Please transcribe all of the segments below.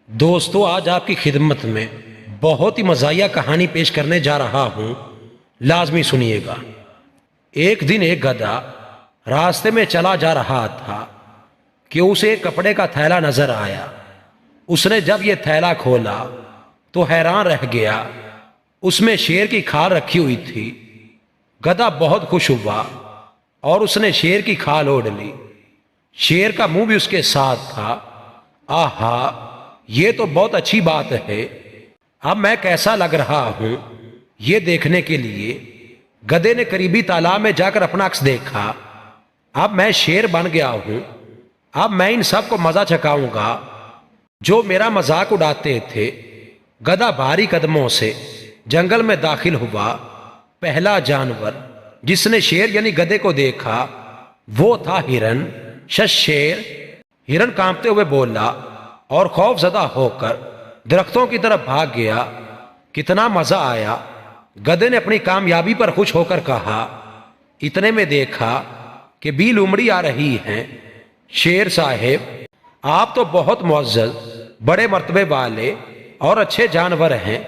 दोस्तों, आज आपकी खिदमत में बहुत ही मज़ाहिया कहानी पेश करने जा रहा हूँ। लाजमी सुनिएगा। एक दिन एक गधा रास्ते में चला जा रहा था कि उसे एक कपड़े का थैला नजर आया। उसने जब ये थैला खोला तो हैरान रह गया। उसमें शेर की खाल रखी हुई थी। गधा बहुत खुश हुआ और उसने शेर की खाल ओढ़ ली। शेर का मुंह भी उसके साथ था। आहा, ये तो बहुत अच्छी बात है। अब मैं कैसा लग रहा हूं ये देखने के लिए गधे ने करीबी तालाब में जाकर अपना अक्स देखा। अब मैं शेर बन गया हूं। अब मैं इन सब को मजा चखाऊंगा जो मेरा मजाक उड़ाते थे। गधा भारी कदमों से जंगल में दाखिल हुआ। पहला जानवर जिसने शेर यानी गधे को देखा वो था हिरन। शेर। हिरन कांपते हुए बोला और खौफजदा होकर दरख्तों की तरफ भाग गया। कितना मजा आया। गधे ने अपनी कामयाबी पर खुश होकर कहा। इतने में देखा कि बी लोमड़ी आ रही हैं। शेर साहेब, आप तो बहुत मुअज़्ज़ज़, बड़े मर्तबे वाले और अच्छे जानवर हैं।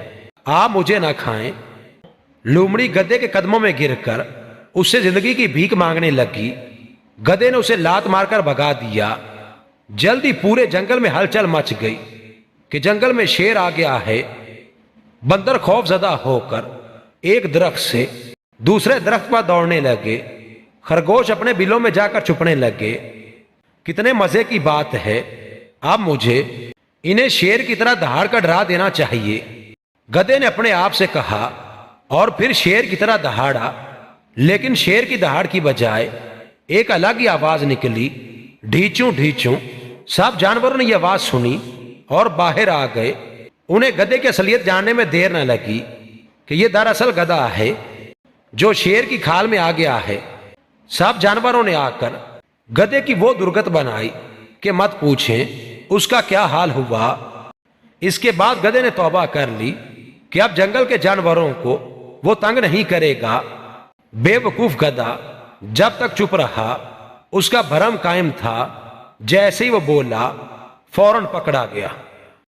आप मुझे ना खाएं। लोमड़ी गधे के कदमों में गिरकर उससे जिंदगी की भीख मांगने लगी। गधे ने उसे लात मारकर भगा दिया। जल्दी पूरे जंगल में हलचल मच गई कि जंगल में शेर आ गया है। बंदर खौफजदा होकर एक दरख्त से दूसरे दरख्त पर दौड़ने लगे। खरगोश अपने बिलों में जाकर छुपने लगे। कितने मजे की बात है। अब मुझे इन्हें शेर की तरह दहाड़ कर डरा देना चाहिए, गधे ने अपने आप से कहा और फिर शेर की तरह दहाड़ा। लेकिन शेर की दहाड़ की बजाय एक अलग ही आवाज निकली, ढीचू ढीचू। सब जानवरों ने यह आवाज सुनी और बाहर आ गए। उन्हें गधे की असलियत जानने में देर न लगी कि यह दरअसल गधा है जो शेर की खाल में आ गया है। सब जानवरों ने आकर गधे की वो दुर्गत बनाई कि मत पूछें उसका क्या हाल हुआ। इसके बाद गधे ने तौबा कर ली कि अब जंगल के जानवरों को वो तंग नहीं करेगा। बेवकूफ गधा जब तक चुप रहा उसका भरम कायम था। जैसे ही वो बोला फौरन पकड़ा गया।